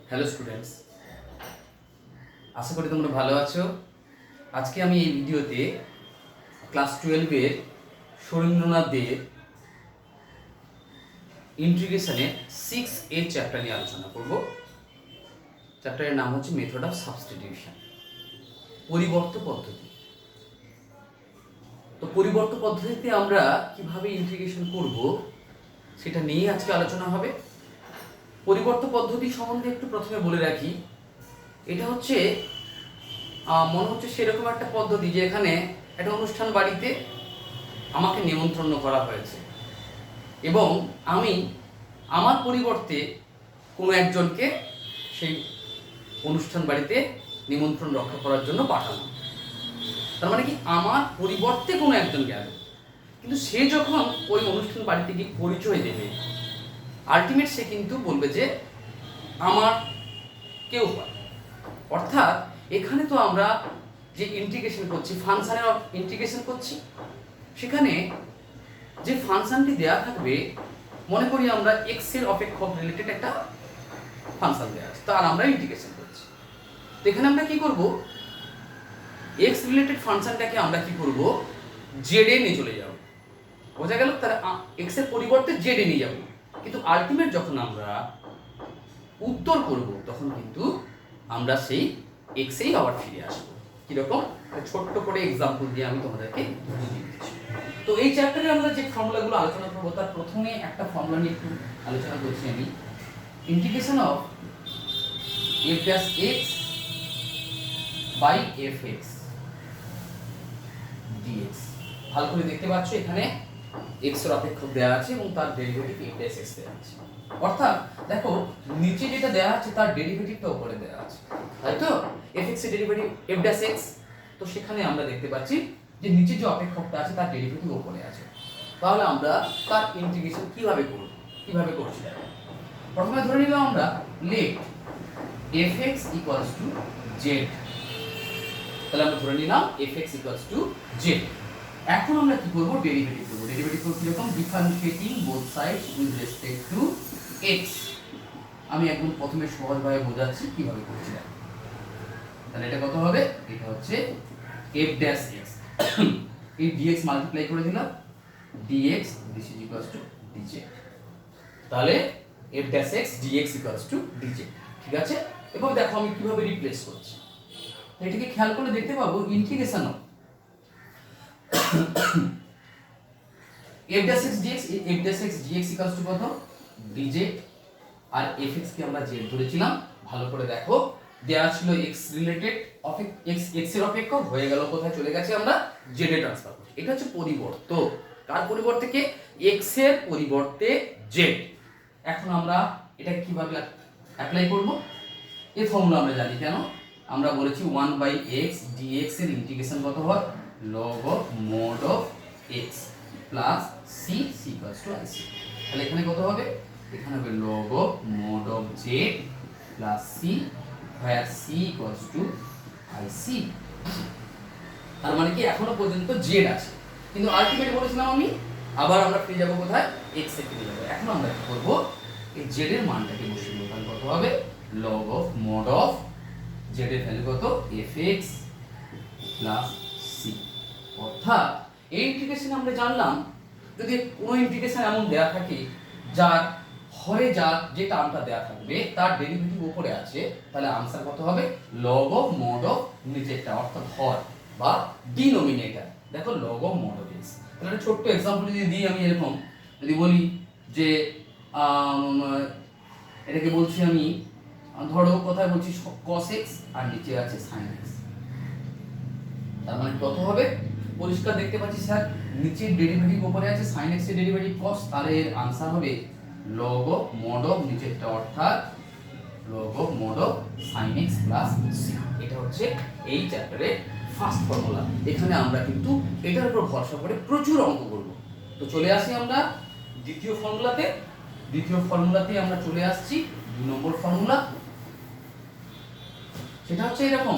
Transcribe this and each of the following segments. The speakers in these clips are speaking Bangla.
হ্যালো স্টুডেন্টস, আশা করি তোমরা ভালো আছো। আজকে আমি এই ভিডিওতে ক্লাস 12-এর সুরেন্দ্রনাথ দের ইন্টিগ্রেশনের 6A চ্যাপ্টার নিয়ে আলোচনা করব। চ্যাপ্টারের নাম হচ্ছে মেথড অফ সাবস্টিটিউশন, পরিবর্ত পদ্ধতি। তো পরিবর্ত পদ্ধতিতে আমরা কিভাবে ইন্টিগ্রেশন করব সেটা নিয়ে আজকে আলোচনা হবে। পরিবর্ত পদ্ধতি সম্বন্ধে একটু প্রথমে বলে রাখি, এটা হচ্ছে মনে হচ্ছে সেরকম একটা পদ্ধতি যে এখানে একটা অনুষ্ঠান বাড়িতে আমাকে নিমন্ত্রণ করা হয়েছে এবং আমি আমার পরিবর্তে কোনো একজনকে সেই অনুষ্ঠান বাড়িতে নিমন্ত্রণ রক্ষা করার জন্য পাঠানো। তার মানে কি, আমার পরিবর্তে কোনো একজন গেল, কিন্তু সে যখন ওই অনুষ্ঠান বাড়িতে গিয়ে পরিচয় দেবে, আলটিমেট সে কিন্তু বলবে যে আমার কেউ হয়। অর্থাৎ এখানে তো আমরা যে ইন্টিগ্রেশন করছি, ফাংশনের ইন্টিগ্রেশন করছি, সেখানে যে ফাংশনটি দেয়া থাকবে, মনে করি আমরা এক্স এর অপেক্ষক রিলেটেড একটা ফাংশন দেওয়া আছে, তার আমরা ইন্টিগ্রেশন করছি। তো এখানে আমরা কি করব, এক্স রিলেটেড ফাংশনটাকে আমরা কি করব, জেড এ নিয়ে চলে যাব। বোঝা গেল? তাহলে এক্স এর পরিবর্তে জেড এ নিয়ে যাব, কিন্তু আলটিমেট যখন আমরা উত্তর করব তখন কিন্তু আমরা সেই এক্স এই আবার ফিরে আসবো। কিরকম, ছোট্ট করে এক্সাম্পল দিয়ে আমি তোমাদেরকে বুঝিয়ে দিচ্ছি। তো এই চ্যাপ্টারে আমরা যে ফর্মুলাগুলো আলোচনা করবো, তার প্রথমে একটা ফর্মুলা নিয়ে একটু আলোচনা করছি আমি। Integration of f dash x by f x dx. ভালো করে দেখতে পাচ্ছ, এখানে এক্স এর অপেক্ষক দেওয়া আছে এবং তার ডেরিভেটিভ এফ ড্যাশ এক্স দেওয়া আছে। অর্থাৎ দেখো, নিচে যেটা দেওয়া আছে তার ডেরিভেটিভটা উপরে দেওয়া আছে, তাই তো? এফ এক্স এর ডেরিভেটিভ এফ ড্যাশ এক্স। তো সেখানে আমরা দেখতে পাচ্ছি যে নিচে যে অপেক্ষকটা আছে তার ডেরিভেটিভ উপরে আছে। তাহলে আমরা তার ইন্টিগ্রেশন কিভাবে করব, কিভাবে করছি দেখো। প্রথমে ধরে নিলাম আমরা let f x equals to z. তাহলে আমরা ধরে নিলাম f x equals to z. এখন আমরা কি করব, ডেরিভেটিভ করব। ডেরিভেটিভ করব কিরকম, differentiating both sides with respect to x. আমি একদম প্রথমে সহজভাবে বোঝাচ্ছি কিভাবে করছি দেখো। তাহলে এটা কত হবে, এটা হচ্ছে f ড্যাশ x, এই dx মাল্টিপ্লাই করে দিলাম dx, this is equals to dz। তাহলে f dash x dx equals to dz, ঠিক আছে? এবার দেখো আমি কিভাবে রিপ্লেস করছি। এটাকে খেয়াল করে দেখতে পাবো, integration of f dash x dx, f dash x dx equals to কত, dz। আর fx কে আমরা z ধরেছিলাম। ভালো করে দেখো, দেয়া ছিল x রিলেটেড x এর অপেক্ষক, হয়ে গেল কোথায়, চলে গেছে আমরা z এ ট্রান্সফার করছি। এটা হচ্ছে পরিবর্ত। কার পরিবর্তে, কে, x এর পরিবর্তে z। এখন আমরা এটা কিভাবে অ্যাপ্লাই করব, এই ফর্মুলা আমরা জানি। কেন, আমরা বলেছি 1/x dx এর ইন্টিগ্রেশন কত হয়, log of mod of x plus c equals to ic। তাহলে এখানে কত হবে, এখানে হবে log of mod of z plus c, where c equals to ic। তার মানে কি, এখনো পর্যন্ত z আছে, কিন্তু আলটিমেট বলেছিলাম আমি আবার আমরা ফিরে যাব কোথায়, x এ ফিরে যাব। এখন আমরা কি করব, এই z এর মানটাকে বসিয়ে দেব। তাহলে কত হবে, log of mod of z এর ভ্যালু কত, fx plus c। অর্থাৎ এই ইন্টিগ্রেশন আমরা জানলাম, যদি কোনো ইন্টিগ্রেশন এমন দেয়া থাকে যার হরে যে টার্মটা দেয়া থাকবে তার ডেরিভেটিভ উপরে আছে, তাহলে आंसर কত হবে, log of mod of নিচেরটা, অর্থাৎ হর বা ডিনোমিনেটর। দেখো log of mod of x। তাহলে একটা ছোট্ট एग्जांपल যদি দিই আমি, এরকম যদি বলি যে এটাকে বলছি আমি, ধরো কোথায় বলছি cos x আর নিচে আছে sin x। তার মানে কত হবে, পরিষ্কার দেখতে পাচ্ছি স্যার, নিচে ডেরিভেটিভ উপরে আছে sin x এর ডেরিভেটিভ cos, তাহলে এর आंसर হবে log of mod of নিচেরটা, অর্থাৎ log of mod of sin x plus c। এটা হচ্ছে এই চ্যাপ্টারের ফার্স্ট ফর্মুলা। এখানে আমরা কিন্তু এটার উপর ভরসা করে প্রচুর অঙ্ক করব। তো চলে আসি আমরা দ্বিতীয় ফর্মুলাতে। দ্বিতীয় ফর্মুলাতে আমরা চলে আসছি 2 নম্বর ফর্মুলা। সেটা হচ্ছে এরকম,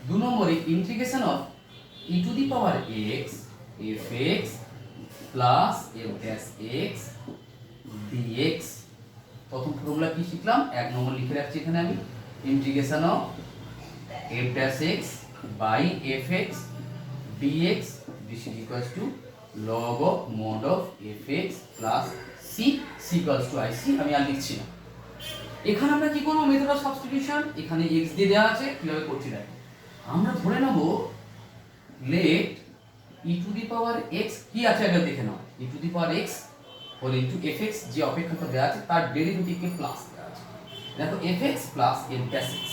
2 নম্বরে integration of e to the power x f x plus f dash x dx formula কি শিখলাম, 1 নম্বর লিখে রাখছি এখানে আমি, integration of f dash x by fx dx this is equals to log of mod of fx plus c equals to ic। আমি আর লিখছি না। এখানে আমরা কি করব, মেথড অফ সাবস্টিটিউশন, এখানে x দিয়ে দেওয়া আছে, কিভাবে করছি দেখো। আমরা ধরে নেব let e to the power x কি আছে আগে দেখে নাও, e to the power x whole into fx যে অপেক্ষকটা দেওয়া আছে তার ডেরিভেটিভকে প্লাস দেওয়া আছে। দেখো fx plus f dash x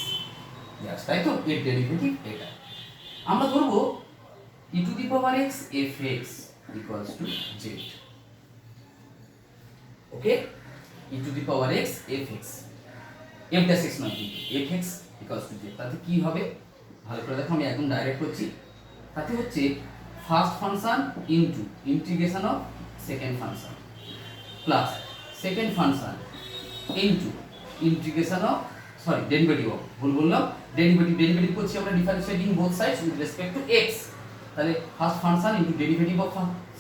দেওয়া আছে, তাই তো, এর ডেরিভেটিভ এটা। আমরা ধরবো e to the power x fx equals to z। Okay, e to the power x fx f dash x নয় কিন্তু fx ইকুয়ালস টু z। তাতে কি হবে ভালো করে দেখো, আমি একদম ডাইরেক্ট করছি। তাতে হচ্ছে first function into integration of second function plus second function into integration of derivative of, ভুল বললাম, ডেরিভেটিভ করছি আমরা differentiating both sides with respect to x। তাহলে first function into derivative of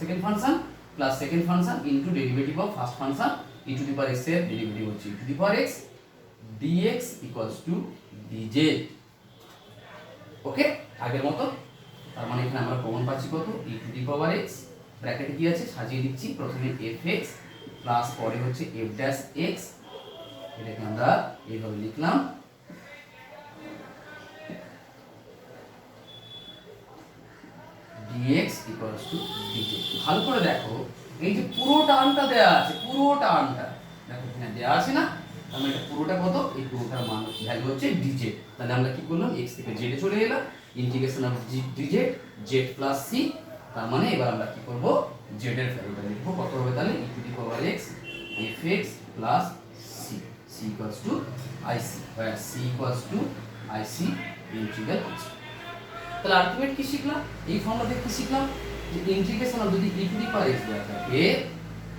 second function plus second function into derivative of first function, e to the power x এর ডেরিভেটিভ হচ্ছে e to the power x dx equals to dz। ওকে, আগের মতো। তার মানে এখানে আমরা কমন পাচ্ছি কত, e to the power x, ব্র্যাকেটে কি আছে সাজিয়ে দিচ্ছি, প্রথমে fx প্লাস পরে হচ্ছে f dash x, এটাকে আমরা এইভাবে লিখলাম dx equals to dz। ভালো করে দেখো, এই যে পুরো টার্মটা দেয়া আছে, পুরো টার্মটা দেখো এখানে দেয়া আছে না, তাহলে এটা পুরোটা কত, এই পুরোটার মান ভ্যালু হচ্ছে dz। তাহলে আমরা কি করলাম, x থেকে z এ চলে এলাম, integration of dz z plus c। তার মানে এবার আমরা কি করব, z এর ভ্যালুটা লিখব, কত হবে তাহলে e to the power x fx plus c equals to ic, where c equals to ic integral হচ্ছে। তাহলে আলটিমেট কি শিখলাম, এই ফর্মুলা থেকে কি শিখলাম, যে ইন্টিগ্রেশন অফ যদি e to the power x দেওয়া থাকে,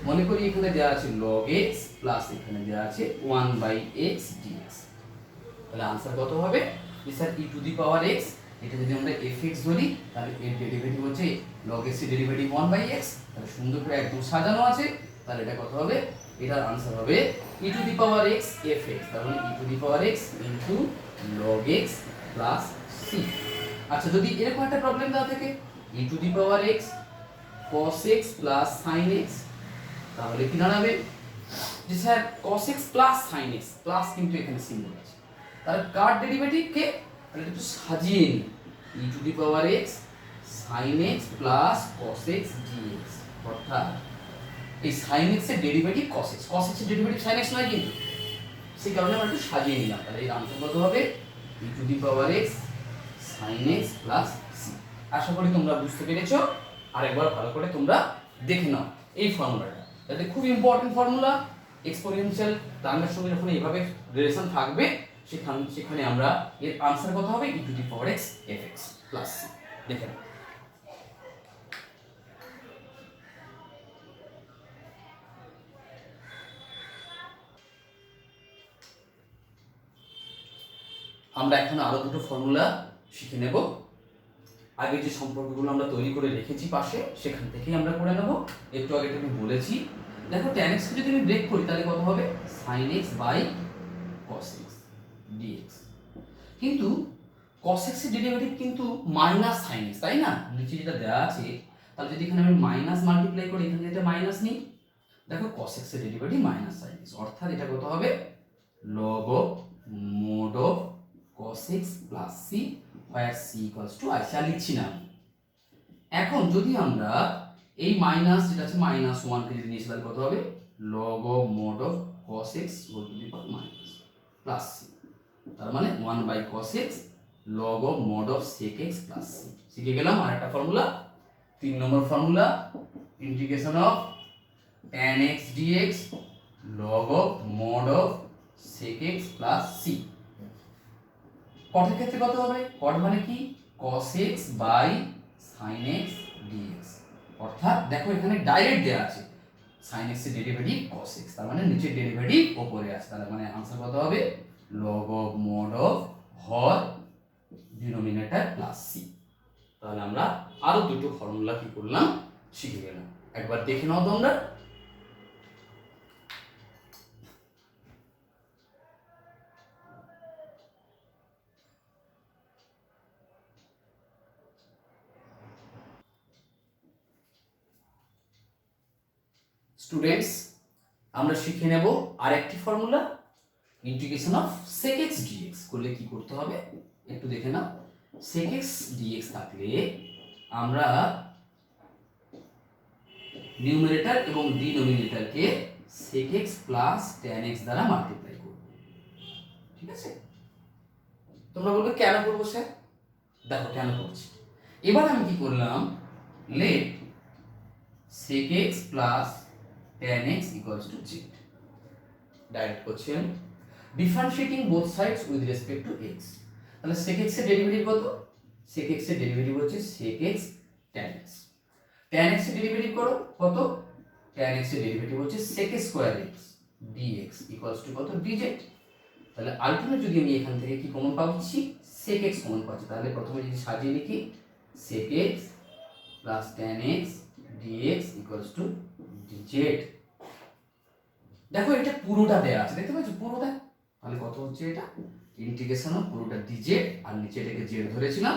মনে করি এখানে দেওয়া আছে log x প্লাস এখানে দেওয়া আছে 1/x dx, তাহলে आंसर কত হবে, যে sir e to the power x, এটা যদি আমরা fx ধরি তাহলে এর ডেরিভেটিভ হচ্ছে log x এর ডেরিভেটিভ 1/x, তাহলে সুন্দর করে একদম সাজানো আছে। তাহলে এটা কত হবে, এটার आंसर হবে e to the power x fx, তার মানে e to the power x into log x plus c। আচ্ছা, যদি এরকম একটা প্রবলেম দেওয়া থাকে e to the power x cos x plus sin x, তাহলে কি দাঁড়াবে, যে sir cos x plus sin x, plus কিন্তু এখানে সিম্বল আছে, তাহলে কার ডেরিভেটিভ কে, তাহলে একটু সাজিয়ে নিই, e to the power x sin x plus cos x dx, অর্থাৎ এই sin x এর derivative cos x, cos x এর ডেরিভেটিভ sin x নয় কিন্তু, সেই কারণে আমরা একটু সাজিয়ে নিলাম। তাহলে এর आंसर কত হবে, e to the power x sin x plus c। আশা করি তোমরা বুঝতে পেরেছো, আরেকবার ভালো করে তোমরা দেখে নাও এই ফর্মুলাটা, এটা খুব ইম্পর্টেন্ট ফর্মুলা। এক্সপোনেনশিয়াল টার্মের সঙ্গে যখন এইভাবে রিলেশন থাকবে, সেখানে আমরা এর आंसर কত হবে, e to the power x fx plus c। দেখে নাও, আমরা এখন আরো দুটো ফর্মুলা শিখে নেব। আগে যে সম্পর্কগুলো আমরা তৈরি করে রেখেছি পাশে, সেখান থেকেই আমরা করে নেব। একটু আগে আমি বলেছি, দেখো tan x কে যদি আমি ব্রেক করি তাহলে কত হবে, sin x by cos x dx। কিন্তু cos x এর ডেরিভেটিভ কিন্তু মাইনাস sin x, তাই না, নিচে যেটা দেওয়া আছে, তাহলে যদি এখানে আমি মাইনাস মাল্টিপ্লাই করি, এখানে এটা মাইনাস নিই, দেখো cos x এর ডেরিভেটিভ মাইনাস sin x, অর্থাৎ এটা কত হবে, log of mod of cos x plus c where c equals to i, আর লিখছি না। এখন যদি আমরা এই মাইনাস যেটা আছে মাইনাস 1 কে যদি নিয়ে তাহলে কত হবে, log of mod of cos x whole to the power minus plus c, তার মানে 1/cos x log of mod of sec x plus c। শিখে গেলাম আরেকটা formula. 3 number formula, integration of tan x dx log of mod of sec x plus c। কটের ক্ষেত্রে কত হবে, কট মানে কি, cos x বাই sin x dx, অর্থাৎ দেখো এখানে ডাইরেক্ট দেয়া আছে sin x এর ডেরিভেটিভ cos x, তার মানে নিচের ডেরিভেটিভ উপরে আছে, তার মানে आंसर কত হবে, log of mod of Har denominator plus c। তাহলে আমরা আরো দুটো ফর্মুলা কি করলাম, শিখে গেলাম, একবার দেখে নাও তোমরা। স্টুডেন্টস, আমরা শিখে নেব আরেকটি formula, integration of sec x dx। করলে কি করতে হবে একটু দেখে নাও। sec x dx থাকলে আমরা নিউমারেটর এবং ডিনোমিনেটরকে sec x plus tan x দ্বারা মাল্টিপ্লাই করব। ঠিক আছে, তোমরা বলবে কেন করব স্যার? দেখো কেন করছি। এবার আমি কি করলাম, let sec x plus tan x equals to z। Direct করছি আমি, differentiating both sides with respect to x। তাহলে sec x এর ডেরিভেটিভ কত? sec x এর ডেরিভেটিভ হচ্ছে sec x tan x। tan x এর ডেরিভেটিভ করো কত? tan x এর ডেরিভেটিভ হচ্ছে sec square x dx equals to কত? dz। তাহলে আলটিমেট যদি আমি এখান থেকে কি কমন পাচ্ছি, sec x কমন পাচ্ছি। তাহলে প্রথমে যদি সাজিয়ে লিখি sec x plus tan x dx equals to dz। দেখো এটা পুরোটা দেয়া আছে, দেখতে পাচ্ছ পুরোটা। তাহলে কত হচ্ছে এটা? ইন্টিগ্রেশন অফ পুরোটা dz, আর নিচে এটাকে z ধরেছিলাম।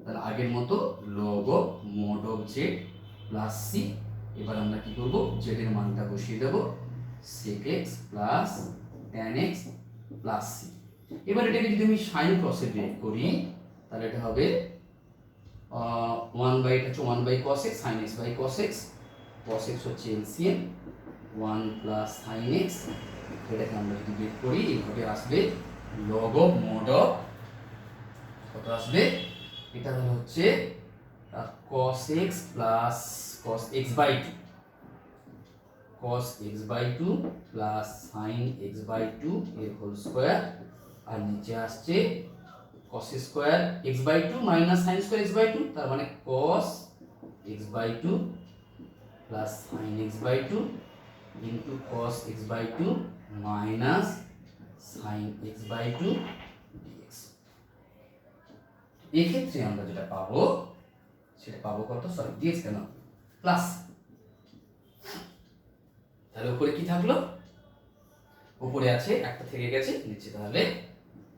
তাহলে আগের মতো log of mod of z plus c। এবার আমরা কি করব, z এর মানটা বসিয়ে দেব sec x plus tan x plus c। এবার এটাকে যদি আমি sin cos এ ব্রেক করি তাহলে এটা হবে 1 বাই, এটা হচ্ছে 1 by cos x, sin x by cos x। cos x হচ্ছে এলসিএম 1 প্লাস sin x। এটাকে আমরা যদি ব্রেক করি এইভাবে আসবে log অফ mod অফ, কত আসবে? এটা হচ্ছে cos x plus cos x by 2, cos x by 2 plus sin x by 2 এর হোল স্কয়ার। আর নিচে আসছে cos square x by 2 minus sin square x by 2, তার মানে cos x by 2 plus sin x by 2 into cos x by 2 minus sin x by 2 dx। এই ক্ষেত্রে আমরা যেটা পাবো সেটা পাবো কত, সরি dx কেন, প্লাস। তাহলে উপরে কি থাকলো? উপরে আছে একটা থেকে গেছে নিচে, তাহলে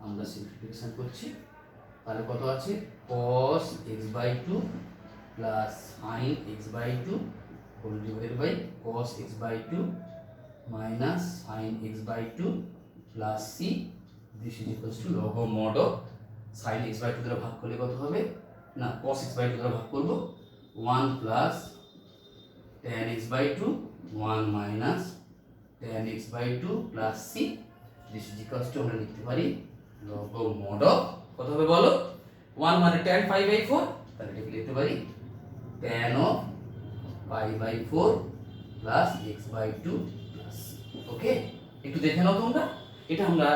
আমরা সিম্পলিফিকেশন করছি। তাহলে কত আছে, cos x by 2 plus sin x by 2 whole divided by cos x by 2 minus sin x by 2 plus c। This is equals to log of mod of sin x by 2 দ্বারা ভাগ করলে কত হবে, না cos x বাই 2 দ্বারা ভাগ করব 1 plus tan x by 2 1 minus tan x by 2 plus c। This is equals to আমরা লিখতে পারি log অফ mod অফ, কত হবে বলো? 1 মানে tan পাই বাই 4, তাহলে এটাকে লিখতে পারি tan of pi by 4 plus x by 2 plus. Okay, একটু দেখে নাও তোমরা। এটা আমরা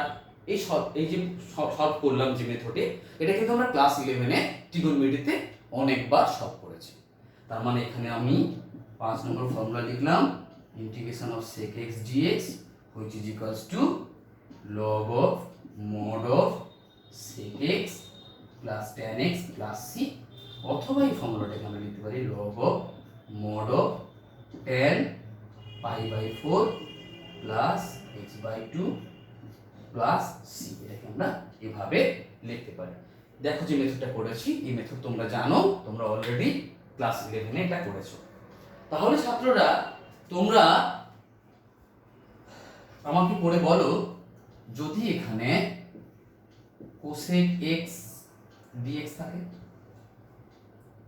এই যে সলভ করলাম যে মেথডে, এটা কিন্তু আমরা ক্লাস 11 এ ট্রিগোনোমেট্রিতে অনেকবার সলভ করেছি। তার মানে এখানে আমি 5 নম্বর ফর্মুলা লিখলাম, integration of sec x dx which is equals to log of mod of sec x plus tan x plus c। অথবা এই ফর্মুলাটাকে আমরা লিখতে পারি log of mod of tan pi by 4 plus x by 2 plus C. এটাকে আমরা এভাবে লিখতে পারি। দেখো যে মেথডটা করেছি, এই মেথড তোমরা জানো, তোমরা অলরেডি ক্লাস 11 এ এটা করেছো। তাহলে ছাত্ররা তোমরা আমাকে পড়ে বলো, যদি এখানে cosec x dx থাকে,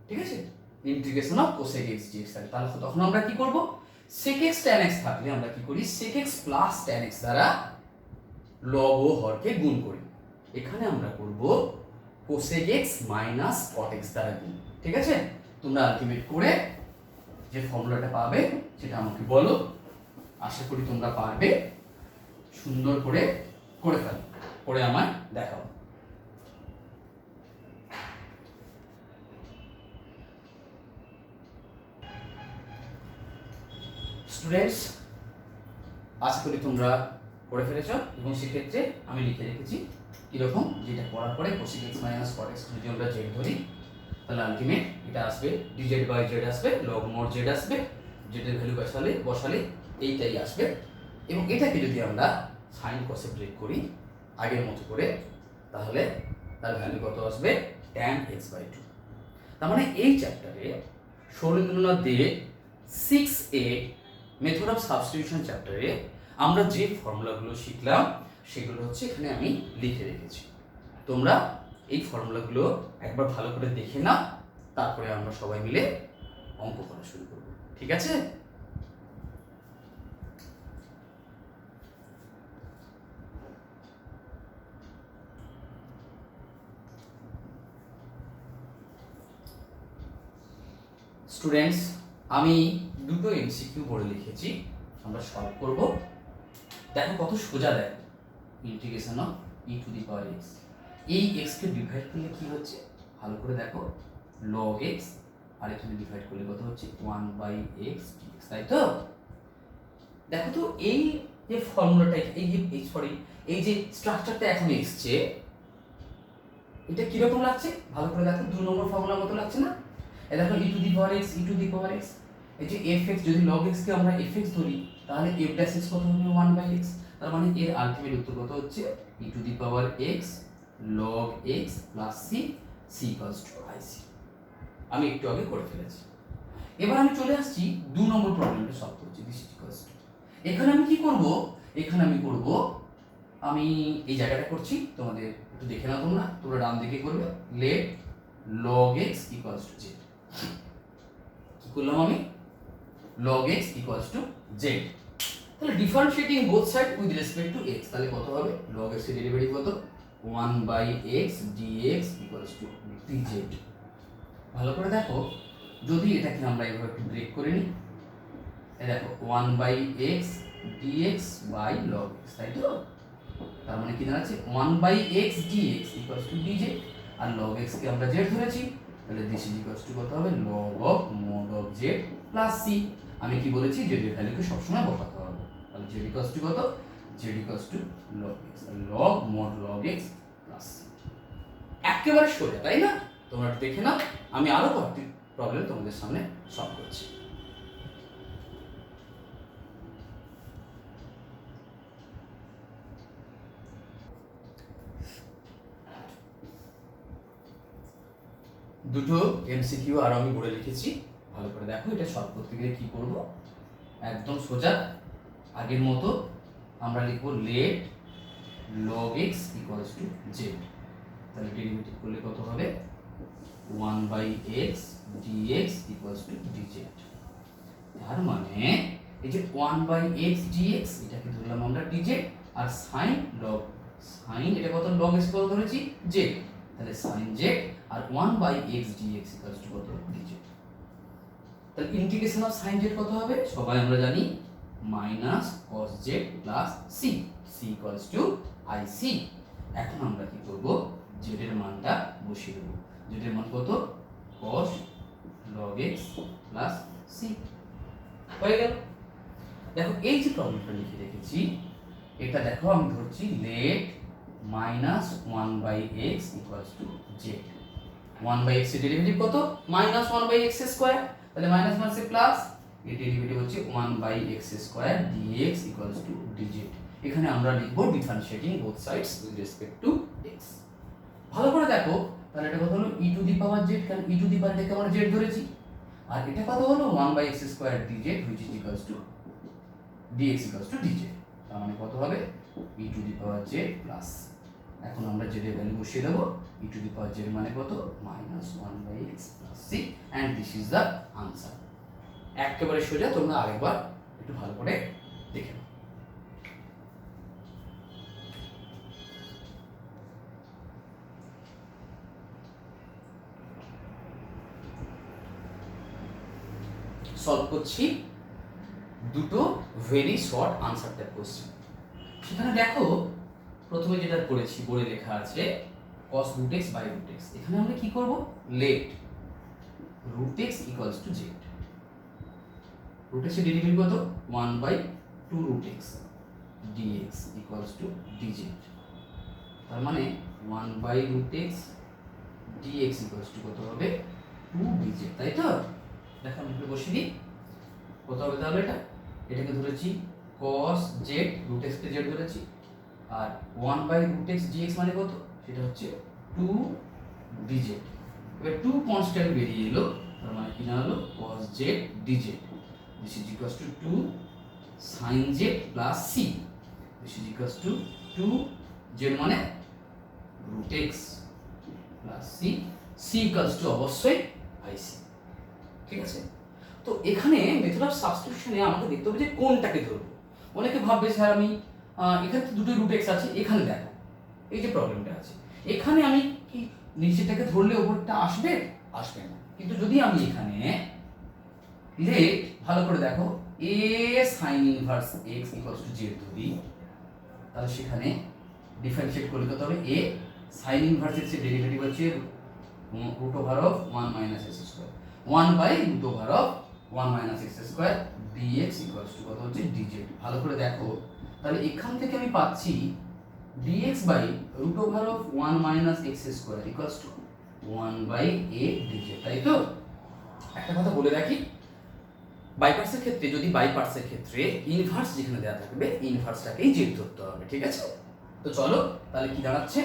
ঠিক আছে, integration of cosec x dx থাকে, তাহলে তখন আমরা কি করব, sec x tan x থাকলে আমরা কি করি, sec x plus tan x দ্বারা লব ও হরকে গুণ করি। এখানে আমরা করব cosec x minus cot x দ্বারা গুণ। ঠিক আছে, তোমরা আলটিমেট করে যে ফর্মুলাটা পাবে সেটা আমাকে বলো। আশা করি তোমরা পারবে, সুন্দর করে করে ফেলো, করে আমায় দেখাও। স্টুডেন্টস, আশা করি তোমরা করে ফেলেছ, এবং সেক্ষেত্রে আমি লিখে রেখেছি কিরকম, যেটা করার পরে cosec x minus cot x যদি আমরা z ধরি তাহলে আলটিমেট এটা আসবে dz বাই z আসবে, log mod z আসবে, z এর ভ্যালু বসালে এইটাই আসবে। এবং এটাকে যদি আমরা sin cos এ ব্রেক করি আগের মতো করে, তাহলে তার ভ্যালু কত আসবে, tan x বাই 2। তার মানে এই চ্যাপ্টারে সরলরেখা দিয়ে 6a মেথড অফ সাবস্টিটিউশন চ্যাপ্টারে আমরা যে ফর্মুলাগুলো শিখলাম সেগুলো হচ্ছে এখানে আমি লিখে রেখেছি। তোমরা এই ফর্মুলাগুলো একবার ভালো করে দেখে নাও, তারপরে আমরা সবাই মিলে অঙ্ক করা শুরু করব। ঠিক আছে? স্টুডেন্টস, আমি দুটো এমসিকিউ বোর্ডে লিখেছি, আমরা সলভ করব। দেখো কত সোজা, দেখো integration of E to the power x. এই এক্সকে ডিভাইড করলে কি হচ্ছে ভালো করে দেখো, লগ এক্স, আর এখানে ডিভাইড করলে কত হচ্ছে 1/x dx, তাই তো? দেখো তো এই যে ফর্মুলাটা, এই যে স্ট্রাকচারটা এখন এসছে, এটা কিরকম লাগছে ভালো করে দেখো, 2 নম্বর ফর্মুলার মতো লাগছে না? এই দেখো ই টু দি পাওয়ার এক্স, এই যে fx, যদি log x কে আমরা fx ধরি তাহলে f dash x কত হবে 1/x। তার মানে এর আলটিমেট উত্তর কত হচ্ছে e to the power x log x plus c, c equals to ic। আমি একটু আগে করে ফেলেছি। এবার আমি চলে আসছি 2 নম্বর প্রবলেমটা সলভ করছি। দিস ইজ ইকুয়ালস টু, এখানে আমি কি করব, আমি এই জায়গাটা করছি, তোমাদের একটু দেখে নাও, তোমরা ডান দিকে করবে, let log x equals to z। কি করলাম আমি, log x equals to z। তাহলে differentiating both side with respect to x, তাহলে কত হবে, log x এর ডেরিভেটিভ কত, 1/x dx equals to dz। ভালো করে দেখো, যদি এটাকে আমরা এভাবে একটু ব্রেক করে নিই, এই দেখো 1/x dx by log x, তাই তো? তার মানে কি দাঁড়াচ্ছে 1/x dx equals to dz, আর log x কে আমরা z ধরেছি, তাহলে দিস ইজ ইকুয়ালস টু কত হবে, log of mod of z plus c। আমি কি বলেছি, z এর ভ্যালুকে সবসময় বসাতে হবে, তাহলে z ইকুয়ালস টু কত, z equals to log x, log mod log x plus c। একেবারে সোজা, তাই না? তোমরা দেখে নাও, আমি আরো কয়েকটি প্রবলেম তোমাদের সামনে সলভ করছি। দুটো এমসিকিউ আর আমি বলে লিখেছি, ভালো করে দেখো। এটা সলভ করতে গেলে কি করব, একদম সোজা, আগের মতো আমরা লিখব let log x equals to z। তাহলে ডেরিভেটিভ করলে কত হবে, 1/x dx equals to dz। তার মানে এই যে 1/x dx, এটাকে ধরলাম আমরা dz, আর sin এটা কত, log x কত ধরেছি z, তাহলে sin z, আর 1/x dx ইকুয়ালস টু কত, dz। তাহলে ইন্টিগ্রেশন অফ sin z কত হবে, সবাই আমরা জানি minus cos z plus c, c equals to ic। এখন আমরা কি করব, z এর মানটা বসিয়ে দেব। z এর মান কত, cos log x plus c, হয়ে গেল। দেখো এই যে প্রবলেমটা লিখে রেখেছি, এটা দেখো আমি ধরছি let minus 1/x equals to z। 1/x এর ডেরিভেটিভ কত, মাইনাস 1/x স্কয়ার, তাহলে মাইনাস মাইনাসে প্লাস, এর ডেরিভেটিভ হচ্ছে 1/x square dx equals to dz। এখানে আমরা লিখব differentiating both sides with respect to x। ভালো করে দেখো, তাহলে এটা কত হলো ই টু দি পাওয়ার z, কারণ ই টু দি পাওয়ার থেকে আমরা z ধরেছি, আর এটা কত হলো 1/x square dz which is equals to dx equals to dz। তার মানে কত হবে, e to the power z plus, এখন আমরা z এর ভ্যালু বসিয়ে দেব, ই টু দি পাওয়ার z মানে কত, minus 1/x plus c, and this is the answer. একেবারে সোজা, তোমরা আরেকবার একটু ভালো করে দেখে নাও। সলভ করছি দুটো very short answer type question. সেখানে দেখো প্রথমে যেটা করেছি, বোর্ডে লেখা আছে cos root x by root x। এখানে আমরা কি করব, let root x equals to z। root x এর ডেরিভেটিভ কত, 1/2 root x dx equals to dz। তার মানে 1/root x dx equals to কত হবে, 2 dz, তাই তো? দেখো আমি একটু বসিয়ে দিই, কত হবে তাহলে, এটাকে ধরেছি cos z, root x কে z ধরেছি, আর 1/root x dx মানে কত, সেটা হচ্ছে 2 dz। এবার 2 কনস্ট্যান্ট বেরিয়ে এলো, তার মানে কি না হলো cos z dz, this is equals to 2 sine Z plus C, this is equals to 2z মানে root X plus C, C equals to অবশ্যই আইসি। ঠিক আছে, তো এখানে মেথড অফ সাবস্টিটিউশনে আমাকে দেখতে হবে যে কোনটাকে ধরবো। অনেকে ভাববে স্যার আমি এখানে তো দুটো রুট এক্স আছে, এখানে দেখো এই যে প্রবলেমটা আছে, এখানে আমি কি নিচেটাকে ধরলে ওপরটা আসবে? আসবে না। কিন্তু যদি আমি এখানে লেট ভালো করে দেখো এ sine inverse x equals to z ধরি, তাহলে সেখানে ডিফারেন্সিয়েট করলে কত হবে? এ সাইন ইনভার্স এক্স এর ডেরিভেটিভ হচ্ছে root over of 1 minus x square, 1 by root over of 1 minus x square dx equals to কত হচ্ছে? dz। ভালো করে দেখো, তাহলে এখান থেকে আমি পাচ্ছি dx by root over of 1 minus x square equals to 1 by a dz, তাই তো? একটা কথা বলে রাখি, বাই পার্টসের ক্ষেত্রে, যদি বাই পার্টসের ক্ষেত্রে ইনভার্স যেখানে দেওয়া থাকবে ইনভার্সটাকেই জেড ধরতে হবে। ঠিক আছে, তো চলো তাহলে কি দাঁড়াচ্ছে?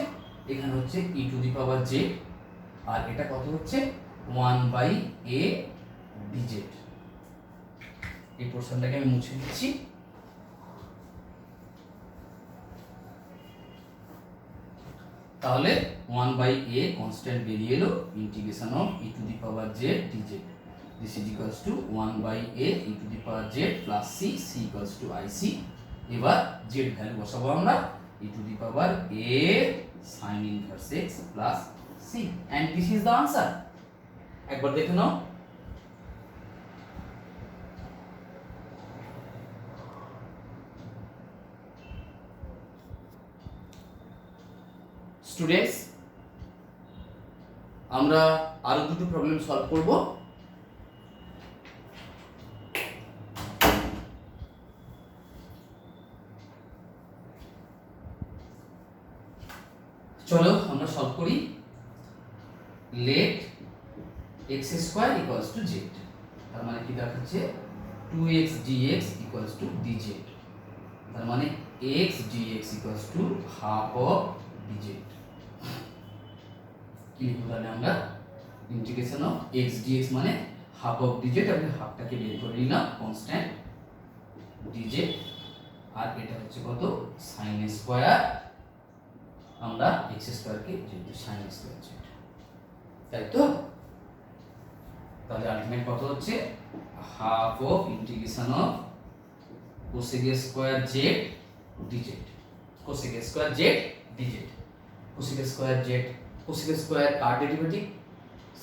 এখানে হচ্ছে e to the power Z, আর এটা কত হচ্ছে? 1 বাই a dz। এই পোর্শনটাকে আমি মুছে দিচ্ছি। তাহলে 1 বাই a কনস্ট্যান্ট বেরিয়ে এলো, integration of E to the power Z dz, this is equals to 1 by a e to the power z plus c, c equals to ic। এবার z ভ্যালু বসাবো আমরা, e to the power a sin inverse x plus c, and this is the answer। একবার দেখে নাও। স্টুডেন্টস, আমরা আরো দুটো প্রবলেম সলভ করব। চলো আমরা সলভ করি। Let X square equals to Z, তার মানে কি দেখাচ্ছে? 2x dx equals to dz, তার মানে x dx equals to half of dz। কি লিখব তাহলে আমরা? ইন্টিগ্রেশন অফ x dx মানে হাফ অফ dz, আমি হাফটাকে বের করে নিলাম কনস্ট্যান্ট dz, আর এটা হচ্ছে কত? sin স্কয়ার, আমরা x স্কয়ারকে যেহেতু sin স্কয়ার জেড, তাই তো? তাহলে আলটিমেট কত হচ্ছে? Half of integration of cosec square z dz, cosec square z dz, cosec square z, cosec square কার ডেরিভেটিভ?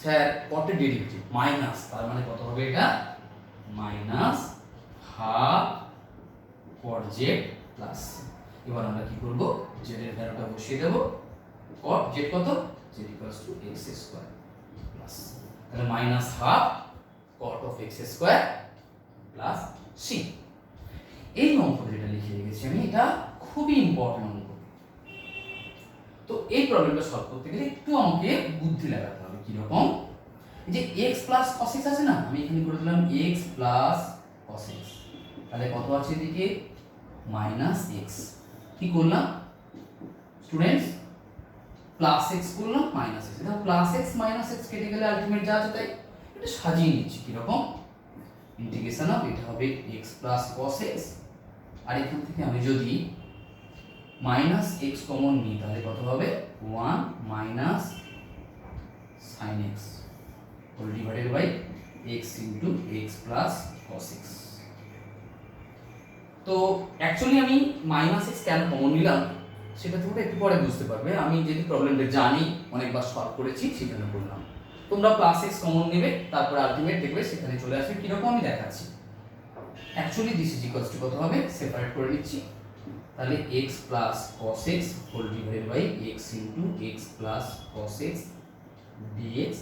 স্যার কটের ডেরিভেটিভ, মাইনাস, তার মানে কত হবে এটা? Minus half cot z plus. এবার আমরা কি করব? z এর ভ্যালুটা বসিয়ে দেব, cot z কত? z equals to x square plus, তাহলে minus half cot of x square plus c। এই অঙ্কটা যেটা লিখে রেখেছি আমি, এটা খুবই ইম্পর্টেন্ট অঙ্ক। তো এই প্রবলেমটা সলভ করতে গেলে একটু আমাকে বুদ্ধি লাগাতে হবে। কি রকম? এই যে x প্লাস cos x আছে না, আমি এখানে করে দিলাম x প্লাস cos x, তাহলে কত আছে এদিকে? Minus x। কি করলাম স্টুডেন্টস? প্লাস x করলাম মাইনাস x, এটা প্লাস x মাইনাস x কেটে গেলে আলটিমেট যা আছে তাই। এটা সাজিয়ে নিচ্ছি কি রকম? ইন্টিগ্রেশন অফ এটা হবে x প্লাস cos x, আর এখান থেকে আমি যদি মাইনাস x কমন নিই তাহলে কত হবে? 1 minus sin x whole divided by x into x plus cos x। তো অ্যাকচুয়ালি আমি মাইনাস x কেন কমন নিলাম সেটা তোমরা একটু পরে বুঝতে পারবে। আমি যদি প্রবলেমটা জানি, অনেকবার সলভ করেছি, সেজন্য বললাম। তোমরা প্লাস x কমন নেবে, তারপর আলটিমেট দেখবে সেখানে চলে আসবে। কিরকম আমি দেখাচ্ছি। Actually this is equals to কত হবে? সেপারেট করে নিচ্ছি। তাহলে x plus cos x whole divided by x into x plus cos x dx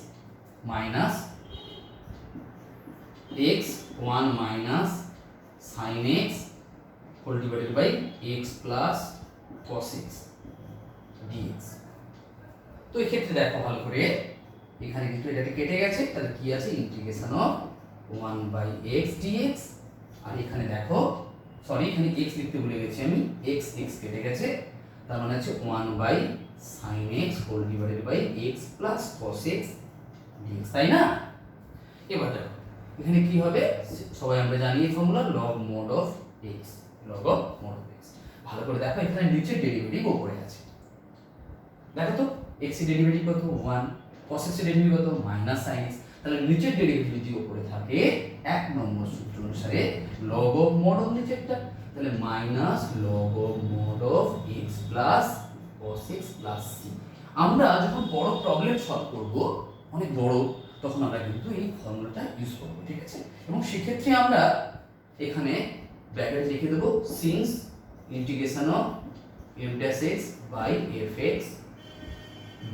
minus x 1 minus sin x whole divided by x plus cos x dx। তো এই ক্ষেত্রে দেখো ভালো করে, এখানে কিন্তু এটাকে কেটে গেছে, তাহলে কি আছে? Integration of 1 by x dx, আর এখানে দেখো, সরি এখানে x লিখতে ভুলে গেছি আমি, x কেটে গেছে, তার মানে হচ্ছে 1 by sin x whole divided by x plus cos x dx, তাই না? এবার দেখো এখানে কি হবে? সবাই আমরা জানি এই formula, log mode of x, log of mode of X. ভালো করে দেখো, এখানে নিচের ডেরিভেটিভ উপরে আছে। দেখো তো এক্স এর ডেরিভেটিভ কত 1, cos x এর ডেরিভেটিভ কত মাইনাস sin x। তাহলে নিচের ডেরিভেটিভ যদি উপরে থাকে এক নম্বর সূত্র অনুসারে লগ অফ মড অফ নিচেরটা, তাহলে minus log of mod of x plus cos x plus c। আমরা যখন বড় প্রবলেম সলভ করব, অনেক বড়, তখন আমরা কিন্তু এই ফর্মুলাটা ইউজ করব, ঠিক আছে? এবং সেক্ষেত্রে আমরা এখানে ব্র্যাকেট লিখে দেব since integration of f dash x by fx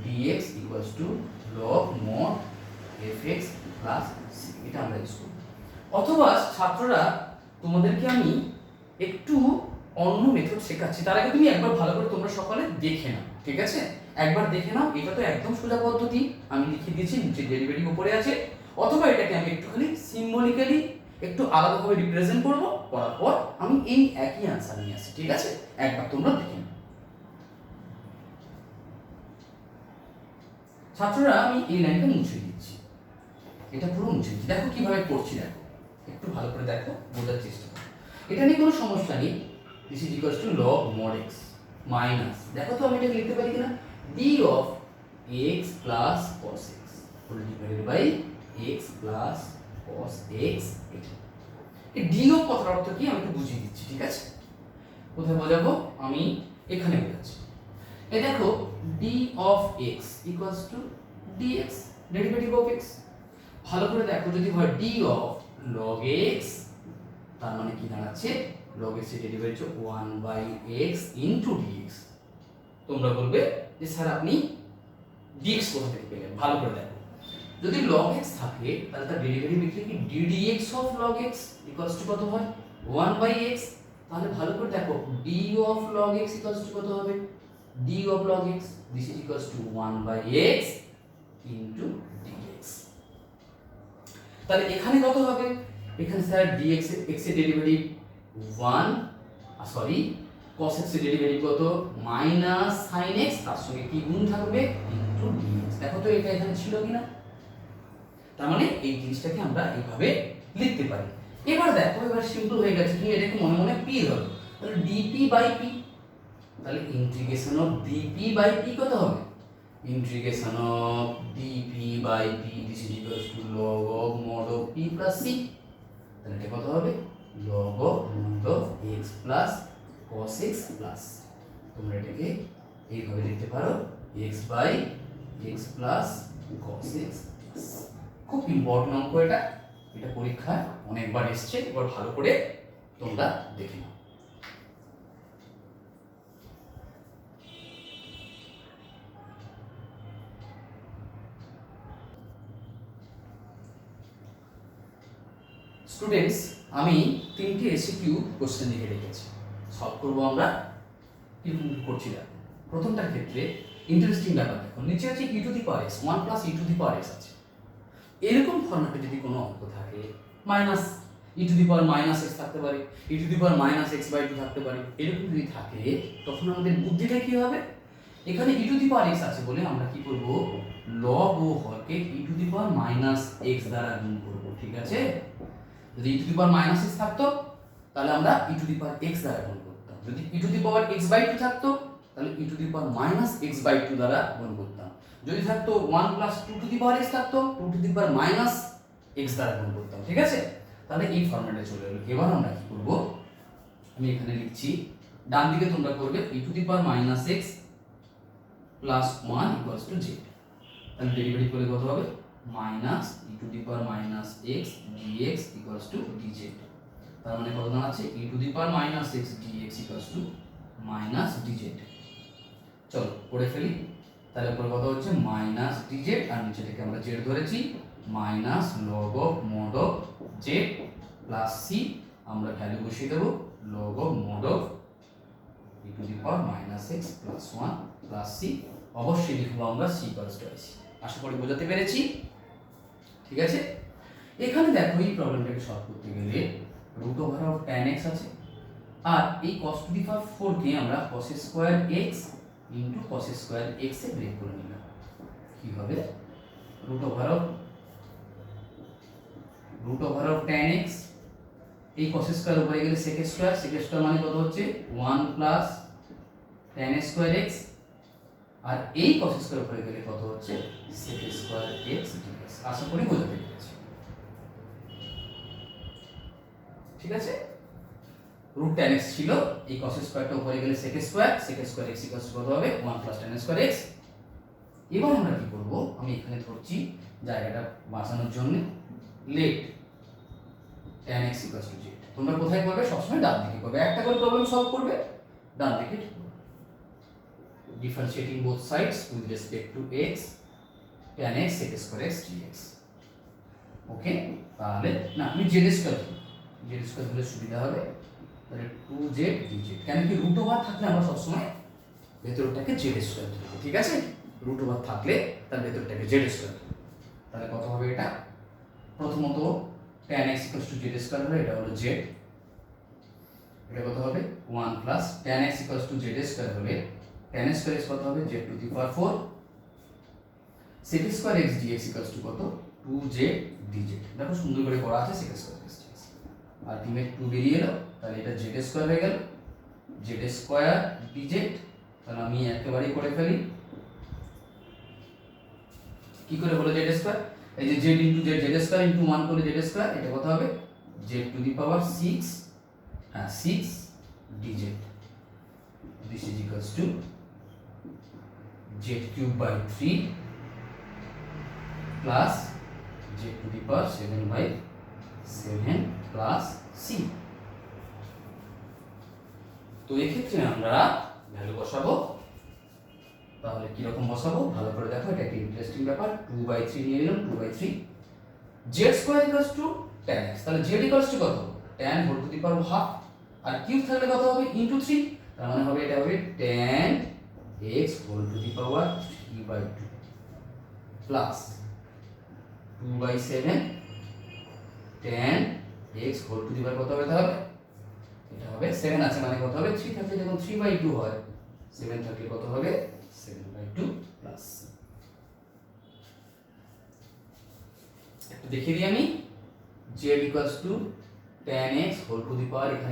dx equals to log mod fx plus c, এটা আমরা ইউজ করব। অথবা ছাত্ররা, তোমাদেরকে আমি একটু অন্য মেথড শেখাচ্ছি, তার আগে তুমি একবার ভালো করে তোমরা সকলে দেখে নাও, ঠিক আছে? একবার দেখে নাও, এটা তো একদম সোজা পদ্ধতি, আমি লিখে দিয়েছি, নিচে ডেরিভেটিভ উপরে আছে। অথবা এটাকে আমি একটুখানি সিম্বলিক্যালি একটু আলাদাভাবে রিপ্রেজেন্ট করব, করার পর আমি এই একই আনসার নিয়ে আসছি, ঠিক আছে? একবার তোমরা দেখে নাও। ছাত্ররা, আমি এই লাইনটা মুছে দিচ্ছি, এটা পুরো মুছে দিচ্ছি। দেখো কিভাবে করছি, দেখো একটু ভালো করে দেখো, বোঝার চেষ্টা করো। এটা নিয়ে কোনো সমস্যা নেই। This is equals to log mod X minus, দেখো তো আমি এটা লিখতে পারি কিনা, D of X plus cos X whole divided by X plus cos X. এই ডি অফ কথার অর্থ কি আমি একটু বুঝিয়ে দিচ্ছি, ঠিক আছে? কোথায় বোঝাবো, আমি এখানে বোঝাচ্ছি। এই দেখো D of X equals to DX, derivative of X. ভালো করে দেখো, যদি হয় ডি অফ লগ এক্স, তার মানে কি দাঁড়াচ্ছে, log x এর ডেরিভেটিভ 1/x ইনটু dx। তোমরা বলবে যে স্যার আপনি dx কোথা থেকে পেলেন? ভালো করে দেখো, যদি log x থাকে তাহলে তার ডেরিভেটিভ লিখলে কি ddx of log x equals to কত হয় 1/x। তাহলে ভালো করে দেখো d of log x equals to কত হবে, d of log x, this is equals two 1/x into dx। তাহলে এখানে কত হবে, এখানে স্যার dx x এর ডেরিভেটিভ 1, সরি cos x এর ডেরিভেটিভ কত মাইনাস sin x, তার সঙ্গে কি গুণ থাকবে ইনটু dx। দেখো তো এটা এখানে ছিল কিনা, তার মানে এই জিনিসটাকে আমরা এইভাবে লিখতে পারি। এবার দেখো, এবার সিম্পল হয়ে গেছে, তুমি এটাকে মনে মনে p ধরো, তাহলে dp বাই p, তাহলে integration of dp by p কত হবে, integration of dp by p this is equals to log of mod of p plus c। তাহলে এটা কত হবে, log of mod of x plus cos x plus, তোমরা এটাকে এইভাবে লিখতে পারো x by x plus cos x plus। খুব ইম্পর্টেন্ট অঙ্ক এটা, এটা পরীক্ষায় অনেকবার এসেছে, এবার ভালো করে তোমরা দেখে নাও। স্টুডেন্টস, আমি তিনটি এসিকিউ কোশ্চেন লিখে রেখেছি, সলভ করবো আমরা। কিন্তু করছি না, প্রথমটার ক্ষেত্রে ইন্টারেস্টিং ব্যাপার দেখো, নিচে আছে e to the power x, 1 plus e to the power x আছে। এরকম ফরম্যাটে যদি কোনো অঙ্ক থাকে, minus e to the power minus x থাকতে পারে, e to the power minus x by two থাকতে পারে, এরকম যদি থাকে তখন আমাদের বুদ্ধিটা কি হবে, এখানে ই টু দি পাওয়ার এক্স আছে বলে আমরা কি করব, লগ ও হরকে e to the power minus x দ্বারা গুণ করব, ঠিক আছে? যদি e to the power minus x থাকতো তাহলে আমরা ই টু দি পাওয়ার এক্স দ্বারা গুণ করতাম, যদি e to the power x by two থাকতো তাহলে e to the power minus x by two দ্বারা গুণ করতাম, যদি থাকতো 1 plus 2 to the power x থাকতো 2 to the power minus x দ্বারা গুণ করতাম, ঠিক আছে? তাহলে এই ফরম্যাটে চলে এলো। এবার আমরা কি করব, আমি এখানে লিখছি, ডান দিকে তোমরা করবে e to the power minus x plus 1 equals to z. তাহলে ডেরিভেটিভ করে কত হবে, minus e to the power minus x dx equals to dz. তার মানে কত দাঁড়াচ্ছে, e to the power minus x dx equals to minus dz. চলো করে ফেলি, তাহলে উপরে কত হচ্ছে মাইনাস ডিজেড, আর নিচে থেকে আমরা জেড ধরেছি, minus log of mod of Z plus C, আমরা ভ্যালু বসিয়ে দেবো log of mod of E to the power minus x plus 1 plus C. অবশ্যই লিখবো আমরা সি ইকুয়ালস টু আইসি। আশা করি বোঝাতে পেরেছি, ঠিক আছে? এখানে দেখো এই প্রবলেমটাকে সলভ করতে গেলে root over of tan x আছে, আর এই cos টু দি পাওয়ার 4 কে আমরা cos square x into cos square x এ ব্রেক করে নিলাম। কি হবে, root over of tan x এই cos স্কয়ার উপরে গেলে sec স্কয়ার, sec স্কয়ার মানে কত হচ্ছে 1 প্লাস tan স্কয়ার x, আর এই cos স্কয়ার উপরে গেলে কত হচ্ছে sec স্কয়ার x dx। আশা করি বোঝাতে পেরেছি, ঠিক আছে। রুট tan x ছিল, এই cos স্কয়ারটা উপরে গেলে sec স্কয়ার x কত হবে 1 প্লাস tan স্কয়ার x। এবার আমরা কি করব, আমি এখানে ধরছি জায়গাটা বাঁচানোর জন্য লেট tan x = z। তোমরা কোথায় করবে, সবসময় ডান দিকে করবে, একটা করে প্রবলেম সলভ করবে ডান দিকে, differentiating both sides with respect to x tan x sec square x dx। ওকে, তাহলে না আমি z স্কয়ার ধরলে সুবিধা হবে, তাহলে 2z dz। কেন কি রুট ওভার থাকলে আমরা সবসময় ভেতরটাকে z স্কয়ার ধরব, ঠিক আছে। রুট ওভার থাকলে তার ভেতরটাকে z স্কয়ার, তাহলে কত হবে এটা, প্রথমত tan x = z স্কয়ার হলো, এটা হলো z, এটা কত হবে 1 plus tan x = z square হলে tan স্কয়ার x কত হবে z to the power 4, sec square x dx = কত 2z dz। দেখো সুন্দর করে করা আছে sec square x dx, ultimate 2 বেরিয়ে এলো, তাহলে এটা z স্কয়ার হয়ে গেল, z স্কয়ার dz। তাহলে আমি একেবারে করে ফেলি, কি করে হলো z স্কয়ার, এই যে z into z, z square into 1 করে z স্কয়ার, এটা কত হবে z টু দি পাওয়ার 6, হ্যাঁ 6 dz। This is equals to z cube by 3 plus z to the power 7 by 7 plus c। তো এক্ষেত্রে আমরা ভ্যালু বসাবো, তাহলে কি রকম বসাবো ভালো করে দেখো, এটা একটা ইন্টারেস্টিং ব্যাপার। 2/3 নিয়ে নিলাম, 2/3 z স্কয়ার tan x, তাহলে z কত tan whole to the power half, আর কিউব থাকলে কত হবে ইনটু 3, তার মানে হবে এটা হবে tan x whole to the power 3/2 প্লাস 2/7 tan x whole to the power কত হবে, তাহলে এটা হবে 7 আছে মানে কত হবে 3 থাকলে যখন 3/2 হয়, 7 থাকলে কত হবে 7/2 প্লাস। একটু দেখিয়ে দিই আমি, z = tan x whole to the power, এখানে